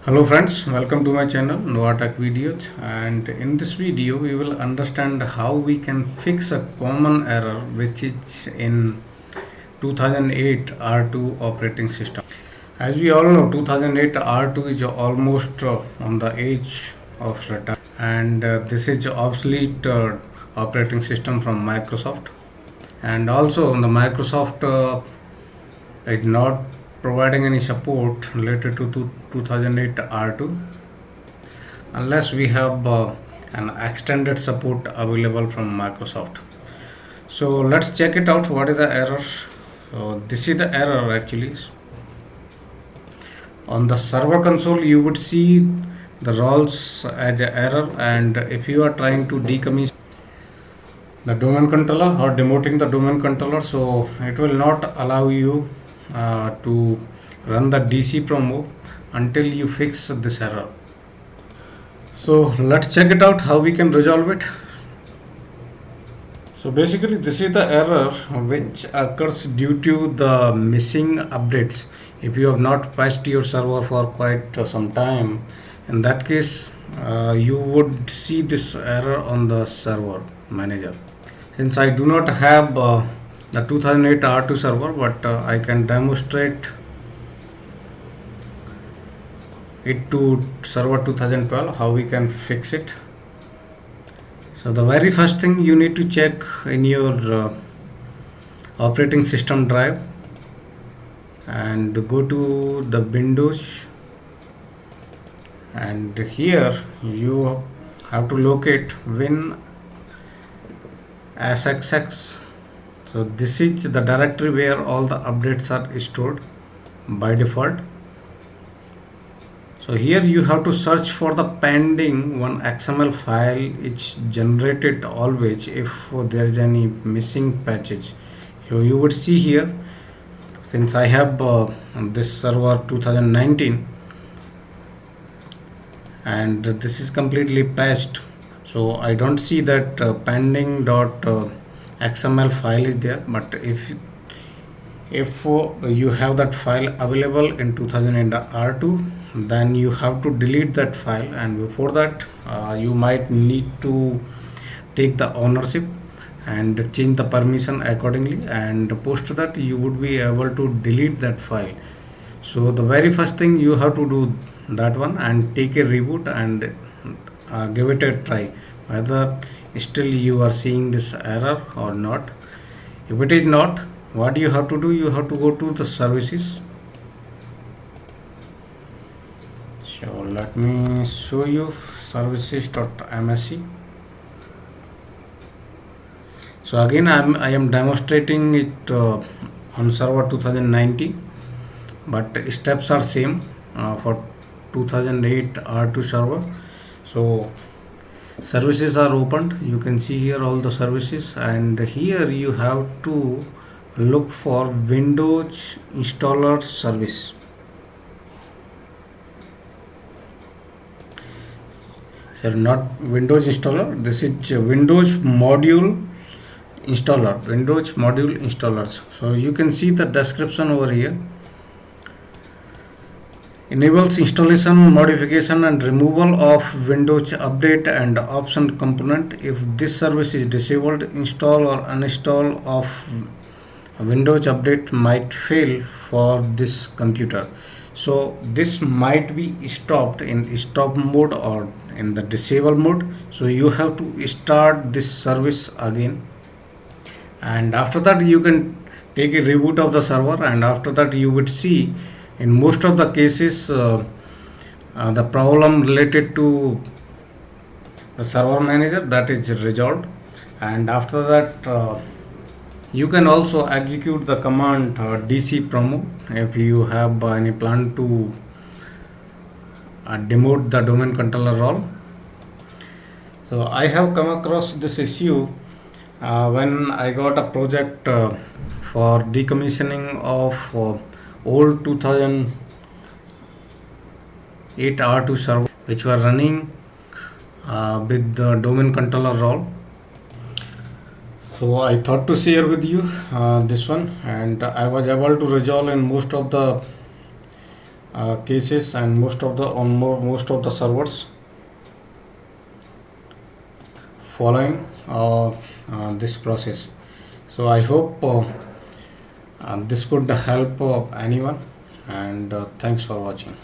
Hello friends, welcome to my channel Nova Tech Videos, and in this video we will understand how we can fix a common error which is in 2008 R2 operating system. As we all know, 2008 R2 is almost on the edge of retire, and this is obsolete operating system from Microsoft, and also the Microsoft is not providing any support related to 2008 R2 unless we have an extended support available from Microsoft. So let's check it out. What is the error? So this is the error actually. On the server console you would see the roles as an error, and if you are trying to decommission the domain controller or demoting the domain controller, so it will not allow you to run the DC promo until you fix this error. So let's check it out how we can resolve it. So basically this is the error which occurs due to the missing updates. If you have not patched your server for quite some time, in that case you would see this error on the server manager. Since I do not have the 2008 R2 server, but I can demonstrate it to server 2012 how we can fix it. So the very first thing you need to check in your operating system drive and go to the Windows, and here you have to locate WinSXX. So this is the directory where all the updates are stored by default. So here you have to search for the pending one XML file. It's generated always if there is any missing patches. So you would see here, since I have this server 2019 and this is completely patched, so I don't see that pending.xml file is there. But if you have that file available in 2008 R2, then you have to delete that file, and before that you might need to take the ownership and change the permission accordingly, and post that you would be able to delete that file. So the very first thing you have to do that one and take a reboot and give it a try whether still you are seeing this error or not. If it is not, what you have to do, you have to go to the services. So let me show you services.msc. So again I am demonstrating it on server 2019, but steps are same for 2008 R2 server. So services are opened, you can see here all the services, and here you have to look for Windows installer service. So not Windows installer, this is Windows module installers. So you can see the description over here. Enables installation, modification and removal of Windows update and option component. If this service is disabled, install or uninstall of Windows update might fail for this computer. So this might be stopped in stop mode or in the disable mode. So you have to start this service again, and after that you can take a reboot of the server, and after that you would see in most of the cases the problem related to the server manager that is resolved. And after that you can also execute the command DC promo if you have any plan to demote the domain controller role. So I have come across this issue when I got a project for decommissioning of old 2008 R2 server which were running with the domain controller role. So I thought to share with you this one, and I was able to resolve in most of the cases and most of the servers following this process. So I hope this could help anyone, and thanks for watching.